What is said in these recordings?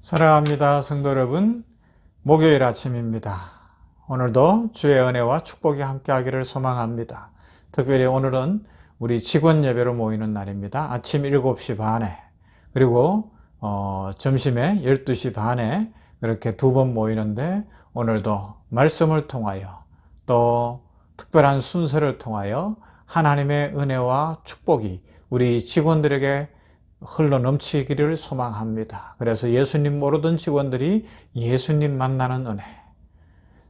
사랑합니다, 성도 여러분. 목요일 아침입니다. 오늘도 주의 은혜와 축복이 함께하기를 소망합니다. 특별히 오늘은 우리 직원 예배로 모이는 날입니다. 아침 7시 반에 그리고 점심에 12시 반에 그렇게 두 번 모이는데, 오늘도 말씀을 통하여 또 특별한 순서를 통하여 하나님의 은혜와 축복이 우리 직원들에게 흘러 넘치기를 소망합니다. 그래서 예수님 모르던 직원들이 예수님 만나는 은혜,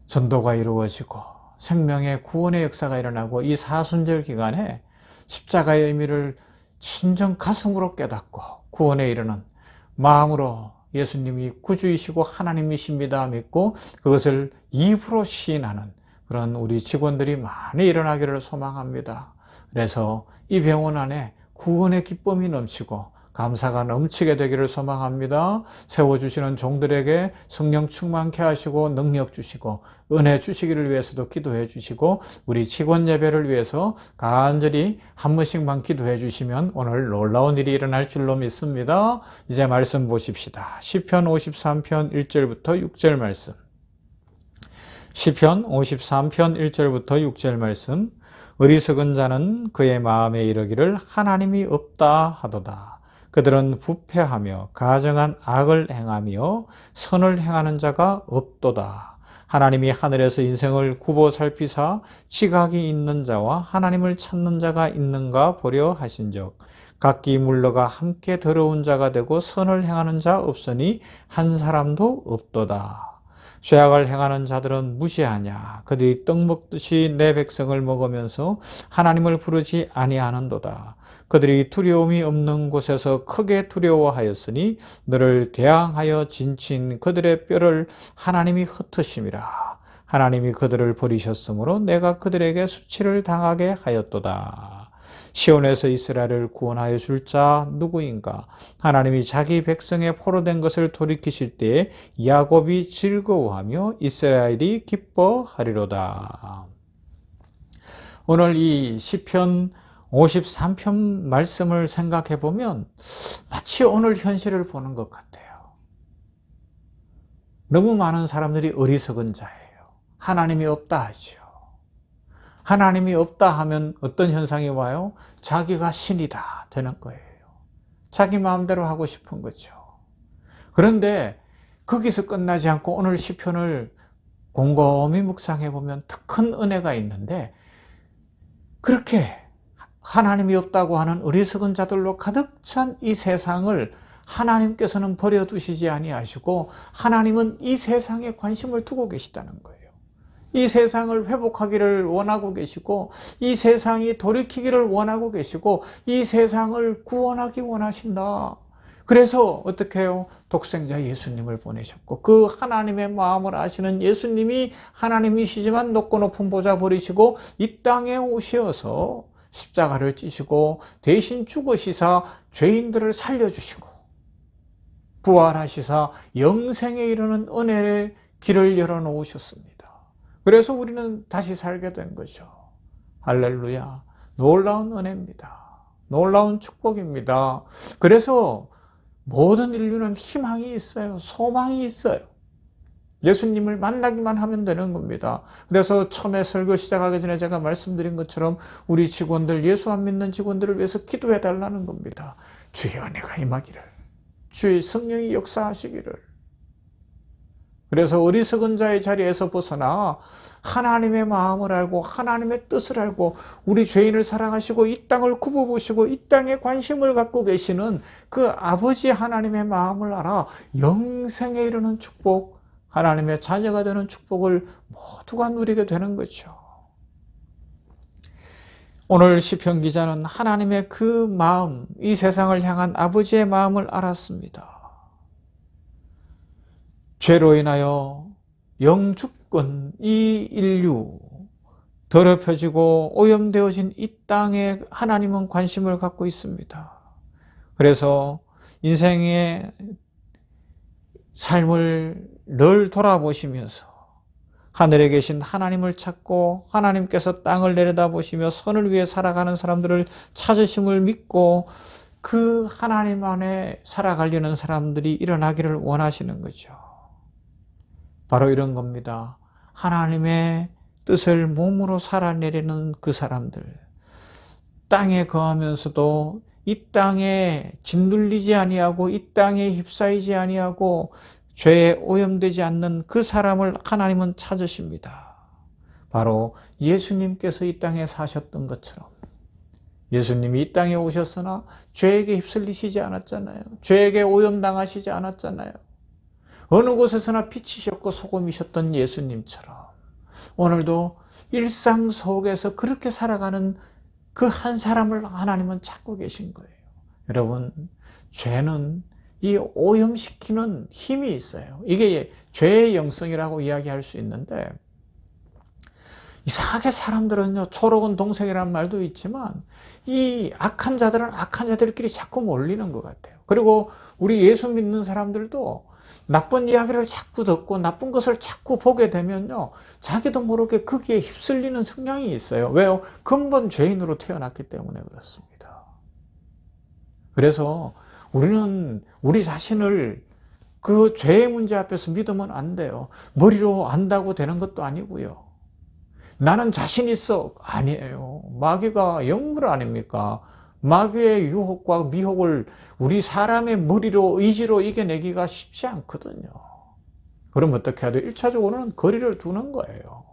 전도가 이루어지고 생명의 구원의 역사가 일어나고, 이 사순절 기간에 십자가의 의미를 진정 가슴으로 깨닫고 구원에 이르는 마음으로 예수님이 구주이시고 하나님이십니다 믿고 그것을 입으로 시인하는 그런 우리 직원들이 많이 일어나기를 소망합니다. 그래서 이 병원 안에 구원의 기쁨이 넘치고 감사가 넘치게 되기를 소망합니다. 세워주시는 종들에게 성령 충만케 하시고 능력 주시고 은혜 주시기를 위해서도 기도해 주시고, 우리 직원 예배를 위해서 간절히 한 번씩만 기도해 주시면 오늘 놀라운 일이 일어날 줄로 믿습니다. 이제 말씀 보십시다. 시편 53편 1절부터 6절 말씀. 시편 53편 1절부터 6절 말씀. 어리석은 자는 그의 마음에 이르기를 하나님이 없다 하도다. 그들은 부패하며 가증한 악을 행하며 선을 행하는 자가 없도다. 하나님이 하늘에서 인생을 굽어 살피사 지각이 있는 자와 하나님을 찾는 자가 있는가 보려 하신즉, 각기 물러가 함께 더러운 자가 되고 선을 행하는 자 없으니 한 사람도 없도다. 죄악을 행하는 자들은 무시하냐? 그들이 떡 먹듯이 내 백성을 먹으면서 하나님을 부르지 아니하는도다. 그들이 두려움이 없는 곳에서 크게 두려워하였으니 너를 대항하여 진친 그들의 뼈를 하나님이 흩으심이라. 하나님이 그들을 버리셨으므로 내가 그들에게 수치를 당하게 하였도다. 시온에서 이스라엘을 구원하여 줄 자 누구인가? 하나님이 자기 백성의 포로된 것을 돌이키실 때에 야곱이 즐거워하며 이스라엘이 기뻐하리로다. 오늘 이 시편 53편 말씀을 생각해 보면 마치 오늘 현실을 보는 것 같아요. 너무 많은 사람들이 어리석은 자예요. 하나님이 없다 하죠. 하나님이 없다 하면 어떤 현상이 와요? 자기가 신이다 되는 거예요. 자기 마음대로 하고 싶은 거죠. 그런데 거기서 끝나지 않고 오늘 시편을 곰곰이 묵상해 보면 큰 은혜가 있는데, 그렇게 하나님이 없다고 하는 어리석은 자들로 가득 찬 이 세상을 하나님께서는 버려두시지 아니하시고 하나님은 이 세상에 관심을 두고 계시다는 거예요. 이 세상을 회복하기를 원하고 계시고, 이 세상이 돌이키기를 원하고 계시고, 이 세상을 구원하기 원하신다. 그래서 어떻게 해요? 독생자 예수님을 보내셨고, 그 하나님의 마음을 아시는 예수님이 하나님이시지만 높고 높은 보좌 버리시고 이 땅에 오셔서 십자가를 찌시고 대신 죽으시사 죄인들을 살려주시고 부활하시사 영생에 이르는 은혜의 길을 열어놓으셨습니다. 그래서 우리는 다시 살게 된 거죠. 할렐루야. 놀라운 은혜입니다. 놀라운 축복입니다. 그래서 모든 인류는 희망이 있어요. 소망이 있어요. 예수님을 만나기만 하면 되는 겁니다. 그래서 처음에 설교 시작하기 전에 제가 말씀드린 것처럼 우리 직원들, 예수 안 믿는 직원들을 위해서 기도해 달라는 겁니다. 주의 은혜가 임하기를, 주의 성령이 역사하시기를. 그래서 어리석은 자의 자리에서 벗어나 하나님의 마음을 알고 하나님의 뜻을 알고 우리 죄인을 사랑하시고 이 땅을 굽어보시고 이 땅에 관심을 갖고 계시는 그 아버지 하나님의 마음을 알아 영생에 이르는 축복, 하나님의 자녀가 되는 축복을 모두가 누리게 되는 거죠. 오늘 시편 기자는 하나님의 그 마음, 이 세상을 향한 아버지의 마음을 알았습니다. 죄로 인하여 영주권, 이 인류, 더럽혀지고 오염되어진 이 땅에 하나님은 관심을 갖고 있습니다. 그래서 인생의 삶을 늘 돌아보시면서 하늘에 계신 하나님을 찾고 하나님께서 땅을 내려다보시며 선을 위해 살아가는 사람들을 찾으심을 믿고 그 하나님 안에 살아가려는 사람들이 일어나기를 원하시는 거죠. 바로 이런 겁니다. 하나님의 뜻을 몸으로 살아내려는 그 사람들, 땅에 거하면서도 이 땅에 짓눌리지 아니하고 이 땅에 휩싸이지 아니하고 죄에 오염되지 않는 그 사람을 하나님은 찾으십니다. 바로 예수님께서 이 땅에 사셨던 것처럼 예수님이 이 땅에 오셨으나 죄에게 휩쓸리시지 않았잖아요. 죄에게 오염당하시지 않았잖아요. 어느 곳에서나 빛이셨고 소금이셨던 예수님처럼 오늘도 일상 속에서 그렇게 살아가는 그 한 사람을 하나님은 찾고 계신 거예요. 여러분, 죄는 이 오염시키는 힘이 있어요. 이게 죄의 영성이라고 이야기할 수 있는데, 이상하게 사람들은요, 초록은 동생이라는 말도 있지만 이 악한 자들은 악한 자들끼리 자꾸 몰리는 것 같아요. 그리고 우리 예수 믿는 사람들도 나쁜 이야기를 자꾸 듣고 나쁜 것을 자꾸 보게 되면요, 자기도 모르게 거기에 휩쓸리는 성향이 있어요. 왜요? 근본 죄인으로 태어났기 때문에 그렇습니다. 그래서 우리는 우리 자신을 그 죄의 문제 앞에서 믿으면 안 돼요. 머리로 안다고 되는 것도 아니고요. 나는 자신 있어. 아니에요. 마귀가 영물 아닙니까? 마귀의 유혹과 미혹을 우리 사람의 머리로, 의지로 이겨내기가 쉽지 않거든요. 그럼 어떻게 해야 돼요? 1차적으로는 거리를 두는 거예요.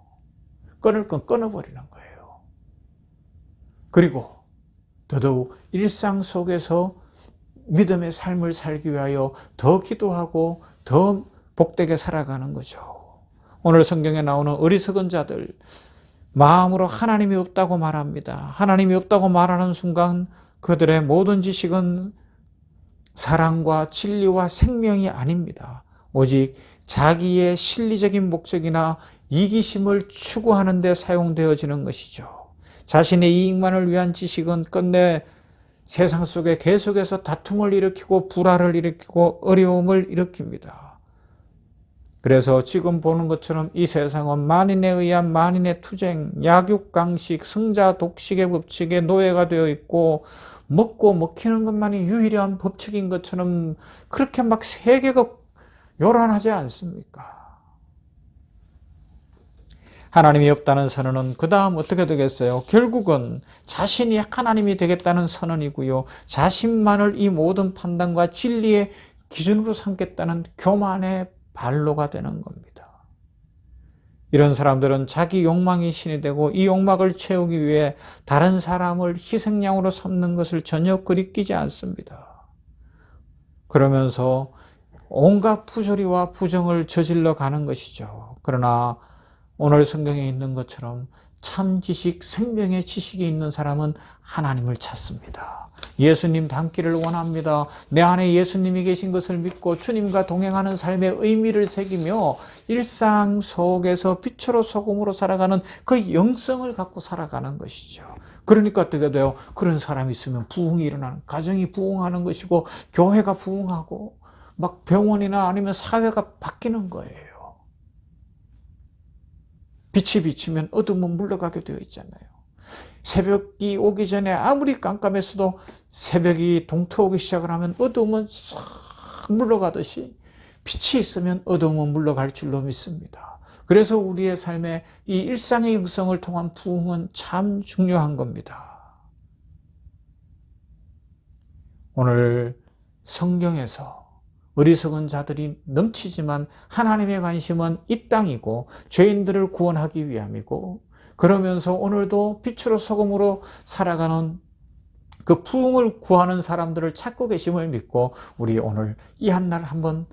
끊을 건 끊어버리는 거예요. 그리고 더더욱 일상 속에서 믿음의 삶을 살기 위하여 더 기도하고 더 복되게 살아가는 거죠. 오늘 성경에 나오는 어리석은 자들, 마음으로 하나님이 없다고 말합니다. 하나님이 없다고 말하는 순간 그들의 모든 지식은 사랑과 진리와 생명이 아닙니다. 오직 자기의 실리적인 목적이나 이기심을 추구하는 데 사용되어지는 것이죠. 자신의 이익만을 위한 지식은 끝내 세상 속에 계속해서 다툼을 일으키고 불화를 일으키고 어려움을 일으킵니다. 그래서 지금 보는 것처럼 이 세상은 만인에 의한 만인의 투쟁, 약육강식, 승자 독식의 법칙에 노예가 되어 있고 먹고 먹히는 것만이 유일한 법칙인 것처럼 그렇게 막 세계가 요란하지 않습니까? 하나님이 없다는 선언은 그 다음 어떻게 되겠어요? 결국은 자신이 하나님이 되겠다는 선언이고요. 자신만을 이 모든 판단과 진리의 기준으로 삼겠다는 교만의 발로가 되는 겁니다. 이런 사람들은 자기 욕망이 신이 되고 이 욕망을 채우기 위해 다른 사람을 희생양으로 삼는 것을 전혀 그리끼지 않습니다. 그러면서 온갖 부조리와 부정을 저질러 가는 것이죠. 그러나 오늘 성경에 있는 것처럼 참 지식, 생명의 지식이 있는 사람은 하나님을 찾습니다. 예수님 닮기를 원합니다. 내 안에 예수님이 계신 것을 믿고 주님과 동행하는 삶의 의미를 새기며 일상 속에서 빛으로 소금으로 살아가는 그 영성을 갖고 살아가는 것이죠. 그러니까 어떻게 돼요? 그런 사람이 있으면 부흥이 일어나는, 가정이 부흥하는 것이고 교회가 부흥하고 막 병원이나 아니면 사회가 바뀌는 거예요. 빛이 비치면 어둠은 물러가게 되어 있잖아요. 새벽이 오기 전에 아무리 깜깜했어도 새벽이 동트오기 시작을 하면 어둠은 싹 물러가듯이 빛이 있으면 어둠은 물러갈 줄로 믿습니다. 그래서 우리의 삶에 이 일상의 영성을 통한 부흥은 참 중요한 겁니다. 오늘 성경에서 어리석은 자들이 넘치지만 하나님의 관심은 이 땅이고 죄인들을 구원하기 위함이고, 그러면서 오늘도 빛으로 소금으로 살아가는 그 부흥을 구하는 사람들을 찾고 계심을 믿고 우리 오늘 이 한날 한번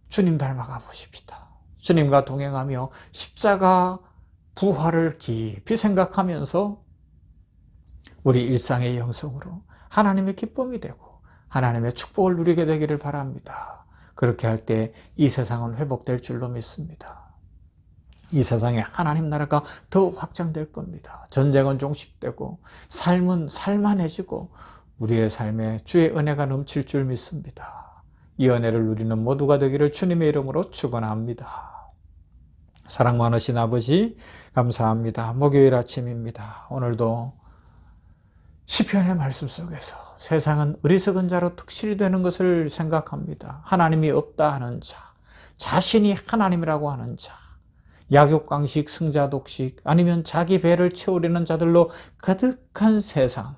주님 닮아가 보십시다. 주님과 동행하며 십자가 부활을 깊이 생각하면서 우리 일상의 영성으로 하나님의 기쁨이 되고 하나님의 축복을 누리게 되기를 바랍니다. 그렇게 할 때 이 세상은 회복될 줄로 믿습니다. 이 세상에 하나님 나라가 더 확장될 겁니다. 전쟁은 종식되고 삶은 살만해지고 우리의 삶에 주의 은혜가 넘칠 줄 믿습니다. 이 은혜를 누리는 모두가 되기를 주님의 이름으로 축원합니다. 사랑 많으신 아버지 감사합니다. 목요일 아침입니다. 오늘도 시편의 말씀 속에서 세상은 어리석은 자로 특실이 되는 것을 생각합니다. 하나님이 없다 하는 자, 자신이 하나님이라고 하는 자, 약육강식, 승자독식, 아니면 자기 배를 채우려는 자들로 가득한 세상,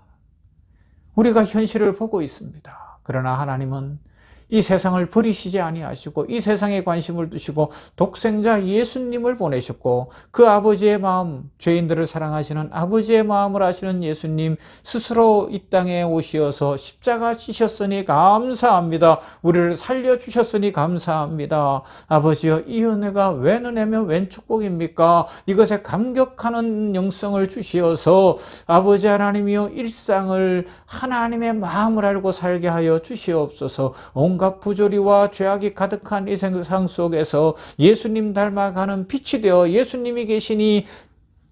우리가 현실을 보고 있습니다. 그러나 하나님은 이 세상을 버리시지 아니하시고 이 세상에 관심을 두시고 독생자 예수님을 보내셨고, 그 아버지의 마음, 죄인들을 사랑하시는 아버지의 마음을 아시는 예수님 스스로 이 땅에 오시어서 십자가 지셨으니 감사합니다. 우리를 살려주셨으니 감사합니다. 아버지여, 이 은혜가 웬 은혜며 웬 축복입니까? 이것에 감격하는 영성을 주시어서 아버지 하나님이여, 일상을 하나님의 마음을 알고 살게 하여 주시옵소서. 온갖 부조리와 죄악이 가득한 이 세상 속에서 예수님 닮아가는 빛이 되어 예수님이 계시니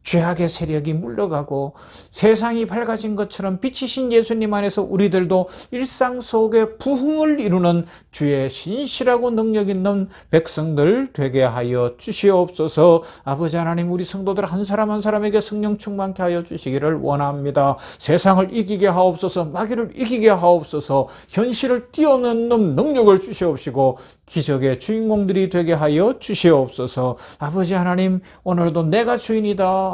죄악의 세력이 물러가고 세상이 밝아진 것처럼 빛이신 예수님 안에서 우리들도 일상 속에 부흥을 이루는 주의 신실하고 능력 있는 백성들 되게 하여 주시옵소서. 아버지 하나님, 우리 성도들 한 사람 한 사람에게 성령 충만케 하여 주시기를 원합니다. 세상을 이기게 하옵소서. 마귀를 이기게 하옵소서. 현실을 뛰어넘는 능력을 주시옵시고 기적의 주인공들이 되게 하여 주시옵소서. 아버지 하나님, 오늘도 내가 주인이다,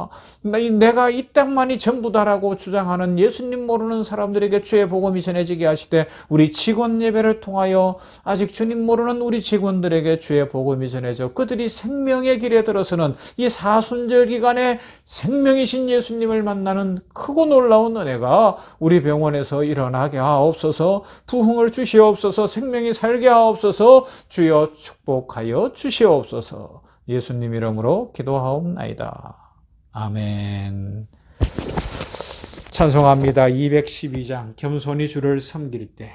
내가 이 땅만이 전부다라고 주장하는 예수님 모르는 사람들에게 주의 복음이 전해지게 하시되, 우리 직원 예배를 통하여 아직 주님 모르는 우리 직원들에게 주의 복음이 전해져 그들이 생명의 길에 들어서는 이 사순절 기간에 생명이신 예수님을 만나는 크고 놀라운 은혜가 우리 병원에서 일어나게 하옵소서. 부흥을 주시옵소서. 생명이 살게 하옵소서. 주여 축복하여 주시옵소서. 예수님 이름으로 기도하옵나이다. 아멘. 찬송합니다. 212장 겸손히 주를 섬길 때.